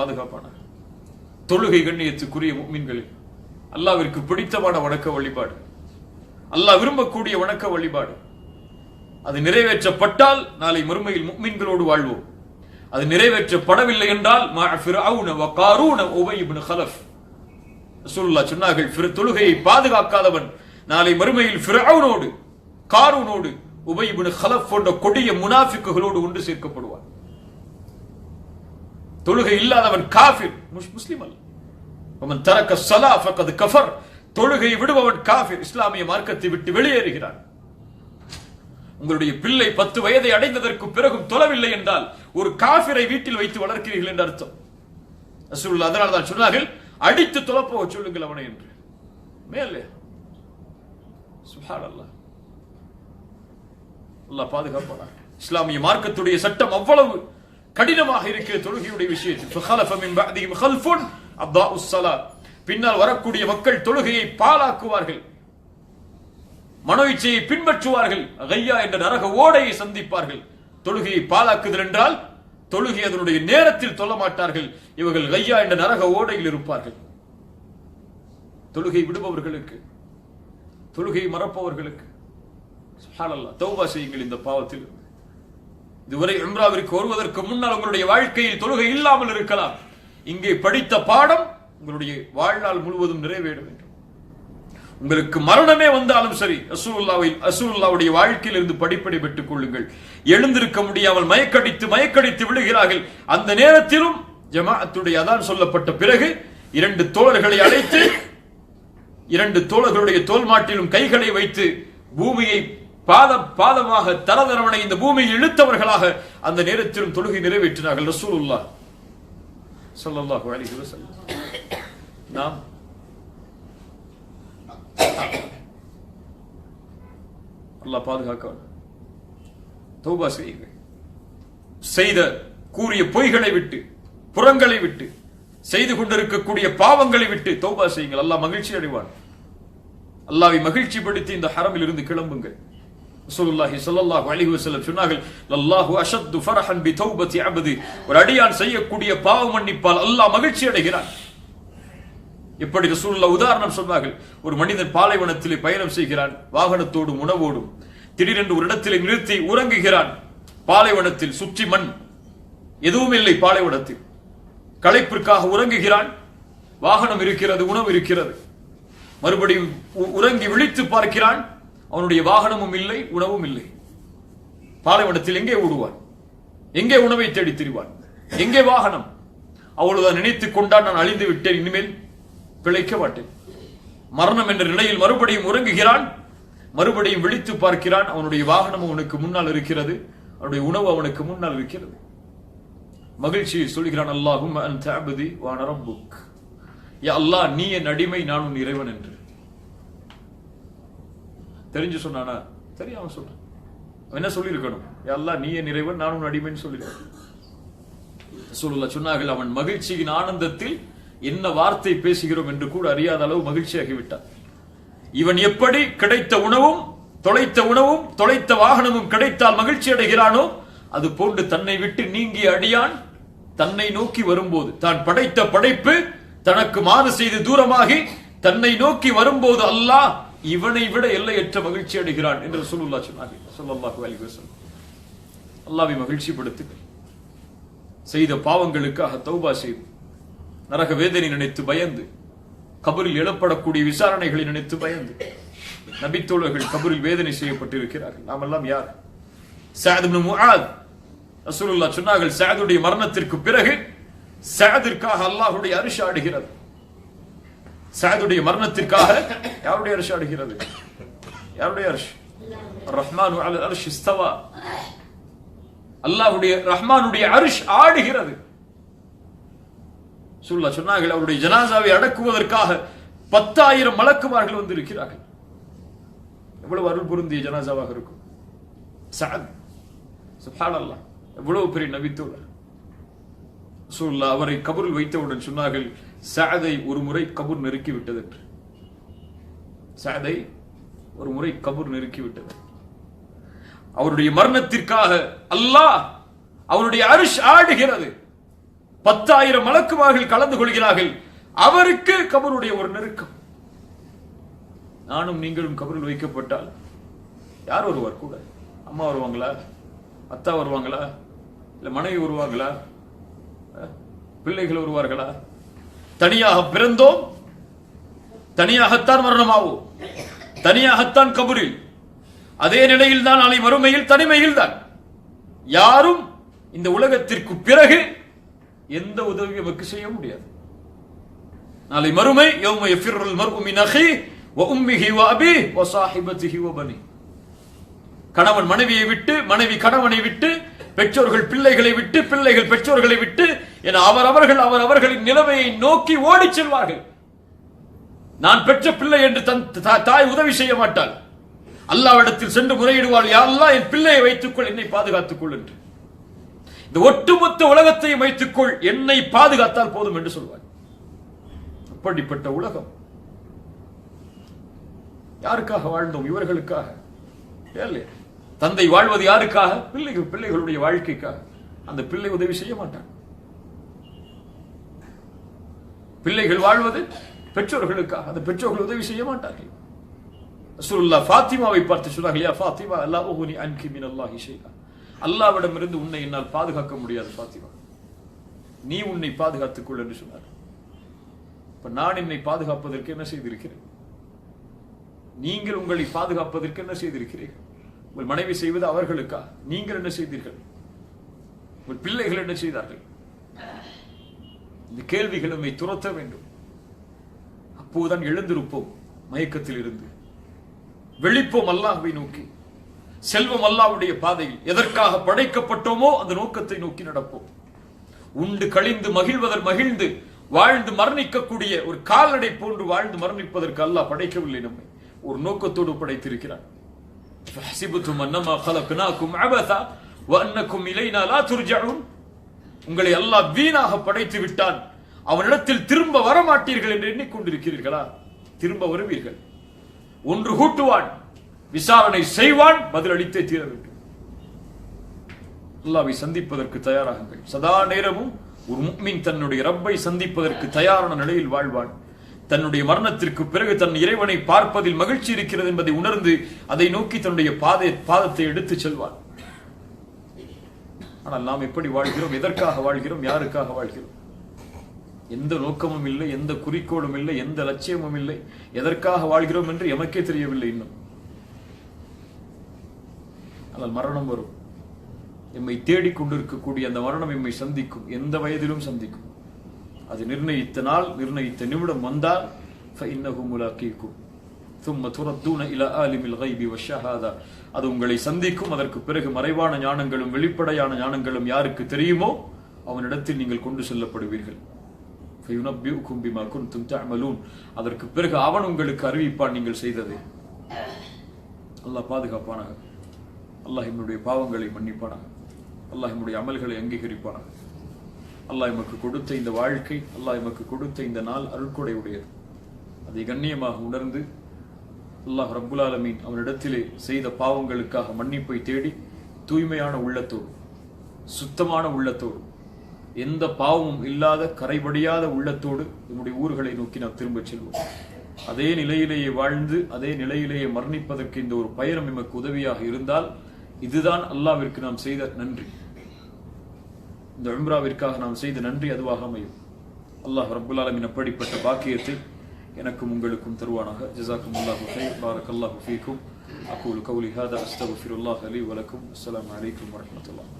பாதுகாப்பான. தொழுகை கண்ணியத்துக்குரிய முஃமின்களே, அல்லாஹ்விற்கு பிடித்தமான வணக்க வழிபாடு, அல்லாஹ் விரும்பக்கூடிய வணக்க வழிபாடு. அது நிறைவேற்றப்பட்டால் நாளை மறுமையில் முஃமின்களோடு வாழ்வோம். அது நிறைவேற்றப்படவில்லை என்றால் ஃபிர்அவுன வ காரூன உபய் இப்னு கலஃப் ரசூலுல்லாஹ் சொன்னார்கள், தொழுகையை பாதுகாக்காதவன் நாளை மறுமையில் ஃபிர்அவுனோடு காரூனோடு உபய் இப்னு கலஃப் போன்ற கொடிய முனாஃபிக்குகளோடு ஒன்று சேர்க்கப்படுவான். தொழுகை இல்லாதவன் காஃபிர், முஸ்லிம் அல்ல. வமன் தரக்க ஸலா ஃபகத் கஃபர், தொழுகை விடுபவன் காஃபிர், இஸ்லாமிய மார்க்கத்தை விட்டு வெளியேறுகிறான். உங்களுடைய பிள்ளை 10 வயதை அடைந்ததற்கு பிறகும் தொழவில்லை என்றால் ஒரு காஃபிரை வீட்டில் வைத்து வளர்க்கிறீர்கள் என்று அர்த்தம். ரசூலுல்லாஹ் அதனால தான் சொன்னார்கள், அடித்து தொலைப்போக சொல்லுங்கள் அவனை என்று. மேலே சுப்ஹானல்லாஹ், அல்லாஹ் பாதுகாப்பானார். இஸ்லாமிய மார்க்கத்துடைய சட்டம் அவ்வளவு கடினமாக இருக்கிற தொழுகையுடைய விஷயத்தில். ஃபഖலஃப மின் பஅதிஹிம் கல்ஃபுன் அதாஉஸ் ஸலாத், பின்னால் வரக்கூடிய மக்கள் தொழுகையை பாழாக்குவார்கள், மனோ இச்சையை பின்பற்றுவார்கள், கையா என்ற நரக ஓடையை சந்திப்பார்கள். தொழுகையை பாழாக்குதல் என்றால் தொழுகை அதனுடைய நேரத்தில் தொல்ல மாட்டார்கள், இவர்கள் கையா என்ற நரக ஓடையில் இருப்பார்கள். தொழுகை விடுபவர்களுக்கு, தொழுகையை மறப்பவர்களுக்கு சுப்ஹானல்லாஹ், தௌபா செய்யுங்கள் இந்த பாவத்தில். இதுவரை உம்ராவிற்கு வருவதற்கு முன்னால் உங்களுடைய வாழ்க்கையில் தொழுகை இல்லாமல் இருக்கலாம். இங்கே படித்த பாடம் உங்களுடைய வாழ்நாள் முழுவதும் நிறைவேற வேண்டும். உங்களுக்கு மரணமே வந்தாலும் சரி, ரசூலுல்லாஹ்வுடைய வாழ்க்கையில் இருந்து படிப்படி பெற்றுக் கொள்ளுங்கள். எழுந்திருக்க முடியாமல் மயக்கடித்து விழுகிறார்கள். அந்த நேரத்திலும் ஜமாஅத்துடைய அதான் சொல்லப்பட்ட பிறகு 2 தோழர்களை அழைத்து 2 தோழர்களுடைய தோல் மாட்டிலும் கைகளை வைத்து பூமியை பாதமாக தரதரவனை இந்த பூமியில் இழுத்தவர்களாக அந்த நேரத்திலும் தொழுகை நிறைவேற்றினார்கள் ரசூலுல்லாஹ் ஸல்லல்லாஹு அலைஹி வஸல்லம். நாம் அல்லாஹ் பாதுகாக்க, தௌபா செய்யுங்கள். செய்த கூறிய பொய்களை விட்டு, புறங்களை விட்டு, செய்து கொண்டிருக்கக்கூடிய பாவங்களை விட்டு தௌபா செய்யுங்கள். அல்லாஹ் மகிழ்ச்சி அடைவான். அல்லாஹ்வை மகிழ்ச்சிப்படுத்தி இந்த ஹரமில் இருந்து கிளம்புங்கள். ரசூலுல்லாஹி ஸல்லல்லாஹு அலைஹி வஸல்லம் சொன்னார்கள், அல்லாஹு அஷத்து ஃபரஹன் பி தௌபதி அப்தி, ஒரு அடியான் செய்யக்கூடிய பாவ மன்னிப்பால் அல்லாஹ் மகிழ்ச்சி அடைகிறான். எப்படி ரசூலுல்லாஹ் உதாரணம் சொன்னார்கள், ஒரு மனிதன் பாலைவனத்திலே பயணம் செய்கிறான், வாகனத்தோடும் உணவோடும். திடீரென்று ஒரு இடத்திலே நிறுத்தி உறங்குகிறான். பாலைவனத்தில் சுற்றி மண், எதுவும் இல்லை. பாலைவனத்தில் களைப்பிற்காக உறங்குகிறான். வாகனம் இருக்கிறது, உணவு இருக்கிறது. மறுபடியும் உறங்கி விழித்து பார்க்கிறான், அவனுடைய வாகனமும் இல்லை, உணவும் இல்லை. பாலைவனத்தில் எங்கே ஓடுவான்? எங்கே உணவை தேடி திரிவான்? எங்கே வாகனம்? அவ்வளவுதான் நினைத்துக் கொண்டான், நான் அழிந்து விட்டேன், இனிமேல் பிழைக்க மாட்டேன். மரணம் என்ற நிலையில் மறுபடியும் உறங்குகிறான். மறுபடியும் விழித்து பார்க்கிறான், அவனுடைய வாகனம் அவனுக்கு முன்னால் இருக்கிறது, அவனுடைய உணவு அவனுக்கு முன்னால் இருக்கிறது. மகிழ்ச்சியை சொல்கிறான், அல்லாஹும்ம அன்த அப்தி வ அன ரப்புக், யா அல்லாஹ் நீ என் அடிமை, நான் உன் இறைவன் என்று. தெரிஞ்சு சொன்னானா? தெரியாம சொல்றான். என்ன சொல்லி இருக்கணும்? யா அல்லாஹ் நீ என் இறைவன், நான் உன் அடிமைன்னு சொல்லிருக்கான். ரசூலுல்லாஹ் சொன்னார்கள், அவன் மகிழ்ச்சியின் ஆனந்தத்தில் என்ன வார்த்தை பேசுகிறோம் என்று கூட அறியாத அளவு மகிழ்ச்சியாகிவிட்டான். இவன் எப்படி கிடைத்த உணவும் தொலைத்த வாகனமும் கிடைத்தால் மகிழ்ச்சி அடைகிறானோ, அது போன்று தன்னை விட்டு நீங்கிய அடியான் தன்னை நோக்கி வரும்போது, தான் படைத்த படைப்பு தனக்கு மாறு செய்து தூரமாகி தன்னை நோக்கி வரும்போது அல்லாஹ் இவனை விட எல்லையற்ற மகிழ்ச்சி அடைகிறான் என்று ரசூலுல்லாஹ் சொன்னார்கள் ஸல்லல்லாஹு அலைஹி வஸல்லம். அல்லாஹ்வை மகிழ்ச்சிப்படுத்துங்கள். செய்த பாவங்களுக்காக தௌபா செய்து, நரக வேதனை நினைத்து பயந்து, கபரில் எழப்படக்கூடிய விசாரணைகளை நினைத்து பயந்து, நபித்தோழர்கள் கபரில் வேதனை செய்யப்பட்டிருக்கிறார்கள். நாம் எல்லாம் யார்? சஅத் இப்னு முஆத், ரசூலுல்லாஹ் சொன்னார்கள், சஅதுடைய மரணத்திற்கு பிறகு சஅதிற்காக அல்லாஹ்வுடைய அர்ஷ் ஆடுகிறது. சஅதுடைய மரணத்திற்காக யாருடைய அர்ஷ் ஆடுகிறது? யாருடைய அர்ஷ்? ரஹ்மானு அலல் அர்ஷ் இஸ்தவா, அல்லாஹ்வுடைய ரஹ்மானுடைய அர்ஷ் ஆடுகிறது. சொன்னார்கள், அவருடைய ஜனாசாவை அடக்குவதற்காக 10,000 மலக்குமார்கள் வந்து இருக்கிறார்கள். எவ்வளவு அருள் பொருந்திய ஜனாசாவாக இருக்கும். சஅத் சுப்ஹானல்லாஹ், எவ்வளவு பெரிய நபித்தோழர். ரசூலுல்லாஹ் அவரை கபரில் வைத்தவுடன் சொன்னார்கள், சஅதை ஒரு முறை கபர் நெருக்கி விட்டது என்று. சஅதை ஒரு முறை கபர் நெருக்கி விட்டது. அவருடைய மரணத்திற்காக அல்லாஹ் அவருடைய அர்ஷ் ஆடுகிறது. 10,000 மலக்குமார்கள் கலந்து கொள்கிறார்கள். அவருக்கு கபருடைய ஒரு நெருக்கம். நானும் நீங்களும் கபரில் வைக்கப்பட்டால் யார் வருவார் கூட? அம்மா வருவாங்களா? அத்தா வருவாங்களா? இல்ல மனைவி வருவாங்களா? பிள்ளைகள் வருவார்களா? தனியாக பிறந்தோம், தனியாகத்தான் மரணமாவோம், தனியாகத்தான் கபரில். அதே நிலையில் தான் நாளை மறுமையில் தனிமையில் தான். யாரும் இந்த உலகத்திற்கு பிறகு எந்த உதவியும் நமக்கு செய்ய முடியாது. நாளை மறுமை யௌம யஃபிருல் மர்உ மின் அஹீஹி வ உம்மிஹி வ அபீஹி வ ஸாஹிபத்திஹி வ பனீஹி. கணவன் மனைவியை விட்டு, மனைவி கணவனை விட்டு, பெற்றோர்கள் பிள்ளைகளை விட்டு, பிள்ளைகள் பெற்றோர்களை விட்டு என அவரவர்களின் நிலைமையை நோக்கி ஓடிச் செல்வார்கள். நான் பெற்ற பிள்ளை என்று தாய் உதவி செய்ய மாட்டாள். அல்லாஹ்விடத்தில் சென்று முறையிடுவாள், யா அல்லாஹ் என் பிள்ளையை வைத்துக்கொள், என்னை பாதுகாத்துக் கொள் என்று. இந்த ஒட்டுமொத்த உலகத்தையும் வைத்துக்கொள், என்னை பாதுகாத்தால் போதும் என்று சொல்வார். அப்படிப்பட்ட உலகம். யாருக்காக வாழ்ந்தோம்? இவர்களுக்காக. தந்தை வாழ்வது யாருக்காக? பிள்ளைகளுடைய வாழ்க்கைக்காக. அந்த பிள்ளை உதவி செய்ய மாட்டான். பிள்ளைகள் வாழ்வது பெற்றோர்களுக்காக. அந்த பெற்றோர்கள் உதவி செய்ய மாட்டார்கள். ரசூலுல்லாஹ் ஃபாத்திமாவை பார்த்து சொன்னார்கள், யா ஃபாத்திமா லா உக்னி அன்கி மினல்லாஹி ஷைஆ. அல்லாஹ்விடமிருந்து உன்னை என்னால் பாதுகாக்க முடியாது ஃபாத்திமா, நீ உன்னை பாதுகாத்துக் கொள் என்று சொன்னார். இப்ப நான் என்னை பாதுகாப்பதற்கு என்ன செய்திருக்கிறேன்? நீங்கள் உங்களை பாதுகாப்பதற்கு என்ன செய்திருக்கிறீர்கள்? உங்கள் மனைவி செய்வது அவர்களுக்கா? நீங்கள் என்ன செய்தீர்கள்? உங்கள் பிள்ளைகள் என்ன செய்தார்கள்? இந்த கேள்விகள் நம்மை துரத்த வேண்டும். அப்போதுதான் எழுந்திருப்போம் மயக்கத்தில் இருந்து, வெளிப்போம் அல்லாஹ்வை நோக்கி, செல்வம் அல்லாஹ்வுடைய பாதையில். எதற்காக படைக்கப்பட்டோமோ அந்த நோக்கத்தை நோக்கி நடப்போம். உண்டு கழிந்து மகிழ்ந்து வாழ்ந்து மரணிக்கக்கூடிய ஒரு கால்நடை போன்று வாழ்ந்து மரணிப்பதற்கு அல்லாஹ் படைக்கவில்லை. நம்மை ஒரு நோக்கத்தோடு படைத்திருக்கிறான். உங்களை அல்லாஹ் வீணாக படைத்து விட்டான், அவனிடத்தில் திரும்ப வரமாட்டீர்கள் என்று எண்ணிக்கொண்டிருக்கிறீர்களா? திரும்ப வருவீர்கள். ஒன்று கூட்டுவான், விசாரணை செய்வான், பதிலளித்தே தீர வேண்டும். அல்லாஹ்வை சந்திப்பதற்கு தயாராகுங்கள். சதா நேரமும் ஒரு முஃமின் தன்னுடைய ரப்பை சந்திப்பதற்கு தயாரான நிலையில் வாழ்வான். தன்னுடைய மரணத்திற்கு பிறகு தன் இறைவனை பார்ப்பதில் மகிழ்ச்சி இருக்கிறது என்பதை உணர்ந்து அதை நோக்கி தன்னுடைய பாதத்தை எடுத்து செல்வான். ஆனால் நாம் எப்படி வாழ்கிறோம்? எதற்காக வாழ்கிறோம்? யாருக்காக வாழ்கிறோம்? எந்த நோக்கமும் இல்லை, எந்த குறிக்கோளும் இல்லை, எந்த லட்சியமும் இல்லை. எதற்காக வாழ்கிறோம் என்று எமக்கே தெரியவில்லை இன்னும். ஆனால் மரணம் வரும். எம்மை தேடிக்கொண்டிருக்கக்கூடிய அந்த மரணம் எம்மை சந்திக்கும். எந்த வயதிலும் சந்திக்கும். அது நிர்ணயித்த நாள், நிர்ணயித்த நிமிடம் வந்தால் فإنه ملاقيكم ثم تردون إلى عالم الغيب والشهادة. அது உங்களை சந்திக்கும். அதற்கு பிறகு மறைவான ஞானங்களும் வெளிப்படையான ஞானங்களும் யாருக்கு தெரியுமோ அவனிடத்தில் நீங்கள் கொண்டு செல்லப்படுவீர்கள். فينبئكم بما كنتم تعملون. அதற்கு பிறகு அவன் உங்களுக்கு அறிவிப்பான் நீங்கள் செய்ததை. அல்லாஹ் பாதுகாப்பானாக. அல்லாஹ் நம்முடைய பாவங்களை மன்னிப்பானாக. அல்லாஹ் நம்முடைய அமல்களை அங்கீகரிப்பானாக. அல்லாஹ் எமக்கு கொடுத்த இந்த வாழ்க்கை, அல்லாஹ் எமக்கு கொடுத்த இந்த நாள் அருள்கொடை உடையது. அதை கண்ணியமாக உணர்ந்து அல்லாஹ் ரப்புல் ஆலமீன் அவனிடத்திலே செய்த பாவங்களுக்காக மன்னிப்பை தேடி தூய்மையான உள்ளத்தோடு, சுத்தமான உள்ளத்தோடு, எந்த பாவமும் இல்லாத கரைபடியாத உள்ளத்தோடு நம்முடைய ஊர்களை நோக்கி நாம் திரும்பச் செல்வோம். அதே நிலையிலேயே வாழ்ந்து அதே நிலையிலேயே மரணிப்பதற்கு இந்த ஒரு பயணம் எமக்கு உதவியாக இருந்தால் இதுதான் அல்லாஹ்விற்கு நாம் செய்த நன்றி. இந்த உம்ராவிற்காக நாம் செய்த நன்றி அதுவாக அமையும். அல்லாஹ் ரப்புல் ஆலமீன் அப்படிப்பட்ட பாக்கியத்தை எனக்கும் உங்களுக்கும் தருவானாக. ஜஸாக்குமுல்லாஹு கைர். பாரக்கல்லாஹு ஃபீக்கும். அகூலு கௌலி ஹாதா அஸ்தக்ஃபிருல்லாஹ லீ வ லக்கும். அஸ்ஸலாமு அலைக்கும் வ ரஹ்மத்துல்லாஹ்.